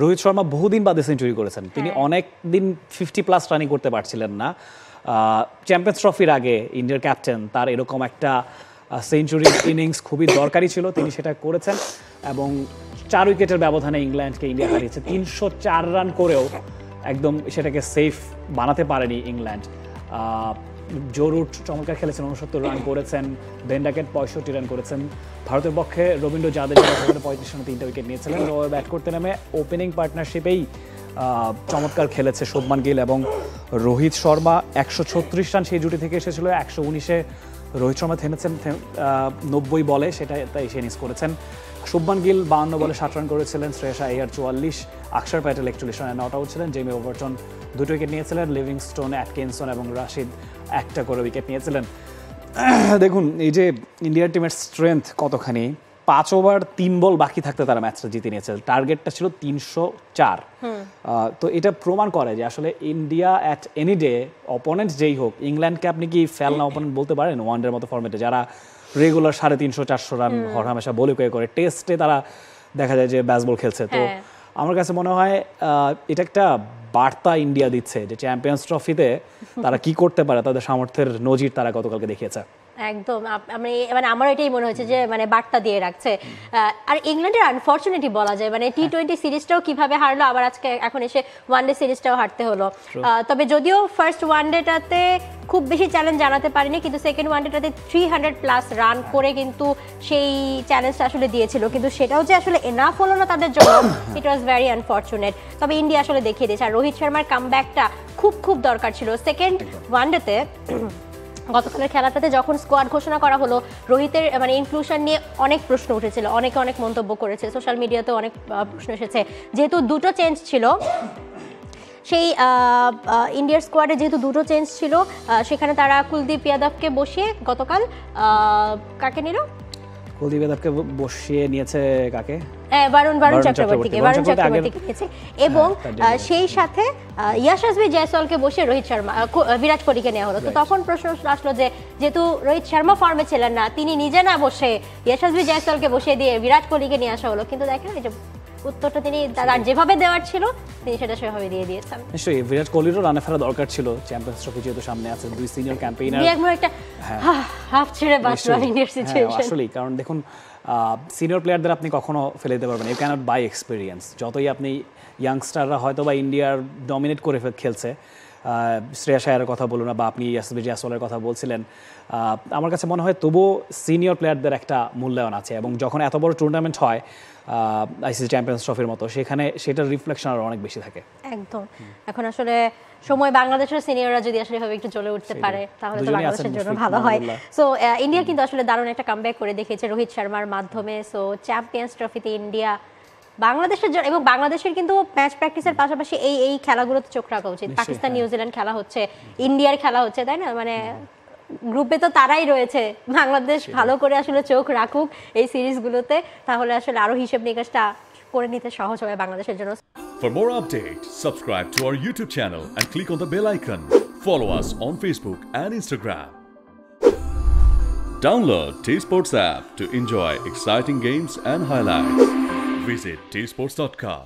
রোহিত শর্মা বহুদিন বাদে সেঞ্চুরি করেছেন, তিনি অনেক দিন 50+ রানই করতে পারছিলেন না। চ্যাম্পিয়ন্স ট্রফির আগে ইন্ডিয়ার ক্যাপ্টেন, তার এরকম একটা সেঞ্চুরি ইনিংস খুবই দরকারি ছিল, তিনি সেটা করেছেন এবং 4 উইকেটের ব্যবধানে ইংল্যান্ডকে ইন্ডিয়া হারিয়েছে। 304 রান করেও একদম সেটাকে সেফ বানাতে পারেনি ইংল্যান্ড। জো রুট চমৎকার খেলেছেন, 69 রান করেছেন, বেন ডাকেট 65 রান করেছেন। ভারতের পক্ষে রবীন্দ্র জাদেজা 35 রানে 3টা উইকেট নিয়েছিলেন। ব্যাট করতে নেমে ওপেনিং পার্টনারশিপেই চমৎকার খেলেছে শুভমান গিল এবং রোহিত শর্মা। 136 রান সেই জুটি থেকে এসেছিল, 119-এ রোহিত শর্মা থেমেছেন 90 বলে, সেটা তাই সে ইনিংস করেছেন। শুভমান গিল 52 বলে 60 রান করেছিলেন, শ্রেয়াস আইয়ার 44, অক্ষর প্যাটেল 41 রানে নট আউট ছিলেন, জেমি ওভারটন 2টো উইকেট নিয়েছিলেন, লিভিংস্টোন, অ্যাটকিনসন এবং রাশিদ 1টা করে উইকেট নিয়েছিলেন। দেখুন এই যে ইন্ডিয়ার টিমের স্ট্রেংথ কতখানি। 5 ওভার 3 বল বাকি থাকতে তারা ম্যাচটা জিতে নিয়েছে, টার্গেটটা ছিল 304। তো এটা প্রমাণ করে যে আসলে India at any day, opponent যেই হোক, ইংল্যান্ডকে আপনি কি ফেলনা অপোনেন্ট বলতে পারেন ওয়ানডের মতো ফরম্যাটে, যারা রেগুলার 350-400 রান হরহামেশা বলে করে, টেস্টে তারা দেখা যায় যে ব্যাসবল খেলছে। তো আমার কাছে মনে হয় এটা একটা বার্তা ইন্ডিয়া দিচ্ছে যে চ্যাম্পিয়ন্স ট্রফিতে তারা কি করতে পারে, তাদের সামর্থ্যের নজির তারা গতকালকে দেখিয়েছে। একদম, মানে আমার এটাই মনে হচ্ছে যে মানে বার্তা দিয়ে রাখছে। আর ইংল্যান্ডের আনফরচুনেটলি বলা যায়, মানে টি20 সিরিজটাও কিভাবে হারলো, আবার আজকে এখন এসে ওয়ানডে সিরিজটাও হারতে হলো। তবে যদিও ফার্স্ট ওয়ানডেটাতে খুব বেশি চ্যালেঞ্জ জানাতে পারিনি, কিন্তু সেকেন্ড ওয়ানডেটাতে 300+ রান করে কিন্তু সেই চ্যালেঞ্জটা আসলে দিয়েছিল, কিন্তু সেটাও যে আসলে এনাফ হলো না তাদের জন্য, ইট ওয়াজ ভেরি আনফরচুনেট। তবে ইন্ডিয়া আসলে দেখিয়ে দিয়েছে, আর রোহিত শর্মার কামব্যাকটা খুব খুব দরকার ছিল সেকেন্ড ওয়ানডেতে। গতকালের খেলাটাতে যখন স্কোয়াড ঘোষণা করা হলো, রোহিতের মানে ইনক্লুশন নিয়ে অনেক প্রশ্ন উঠেছিল, অনেকে অনেক মন্তব্য করেছে, সোশ্যাল মিডিয়াতেও অনেক প্রশ্ন এসেছে। যেহেতু 2টো চেঞ্জ ছিল সেই ইন্ডিয়ার স্কোয়াডে, যেহেতু 2টো চেঞ্জ ছিল, সেখানে তারা কুলদীপ যাদবকে বসিয়ে গতকাল কাকে নিল? কুলদীপ যাদবকে বসিয়ে নিয়েছে কাকে? বারুণ চক্রবর্তীকে নিয়েছে এবং সেই সাথে ইয়াশাসবি জয়সওয়ালকে বসিয়ে রোহিত শর্মা, বিরাট কোহলিকে নেওয়া হলো। তো তখন প্রশ্ন আসলো যে যেহেতু রোহিত শর্মা ফর্মে ছিলেন না, তিনি নিজে না বসে ইয়াশাসবি জয়সওয়ালকে বসিয়ে দিয়ে বিরাট কোহলিকে নিয়ে আসা হলো, কিন্তু দেখেন এই যে উত্তরটা তিনি তার যেভাবে দেওয়ার ছিল তিনি সেটা সেভাবে দিয়ে দিয়েছেন। নিশ্চয়ই বিরাট কোহলিরও রানে ফেরা দরকার ছিল, চ্যাম্পিয়ন্স ট্রফি যেহেতু সামনে আছে, 2 সিনিয়র ক্যাম্পেইনার একটা হাফ ছেড়ে বাঁচলো ইন্ডিয়ার সিচুয়েশন। আসলেই, কারণ দেখুন সিনিয়র প্লেয়ারদের আপনি কখনো ফেলে দিতে পারবেন, ইউ ক্যানট বাই এক্সপিরিয়েন্স। যতই আপনি ইয়াংস্টাররা হয়তো বা ইন্ডিয়ার ডমিনেট করে খেলছে, শ্রেয়াস আইয়ারের কথা বলুন না বা আপনি ইয়াসবি জয়সওয়ালের কথা বলছিলেন, আমার কাছে মনে হয় তবুও সিনিয়র প্লেয়ারদের একটা মূল্যায়ন আছে, এবং যখন এত বড় টুর্নামেন্ট হয় আইসিসি চ্যাম্পিয়ন্স ট্রফির মতো, সেখানে সেটার রিফ্লেকশন আরও অনেক বেশি থাকে। একদম, এখন আসলে সময় বাংলাদেশের সিনিয়ররা যদি আসলে এভাবে একটু জ্বলে উঠতে পারে তাহলে তো বাংলাদেশের জন্য ভালো হয়। সো ইন্ডিয়া কিন্তু আসলে দারুণ একটা কামব্যাক করে দেখিয়েছে রোহিত শর্মার মাধ্যমে। সো চ্যাম্পিয়ন্স ট্রফিতে ইন্ডিয়া বাংলাদেশের জন্য, এবং বাংলাদেশের কিন্তু ম্যাচ প্র্যাকটিসের পাশাপাশি এই খেলাগুলোতে চোখ রাখা উচিত। পাকিস্তান নিউজিল্যান্ড খেলা হচ্ছে, ইন্ডিয়ার খেলা হচ্ছে, তাই না? মানে গ্রুপে তো তারাই রয়েছে, বাংলাদেশ ভালো করে আসলে চোখ রাখুক এই সিরিজগুলোতে, তাহলে আসলে আরো হিসেব নিকাশটা করে নিতে সহজ হবে বাংলাদেশের জন্য। For more updates, subscribe to our YouTube channel and click on the bell icon. Follow us on Facebook and Instagram. Download T-Sports app to enjoy exciting games and highlights. Visit tsports.com.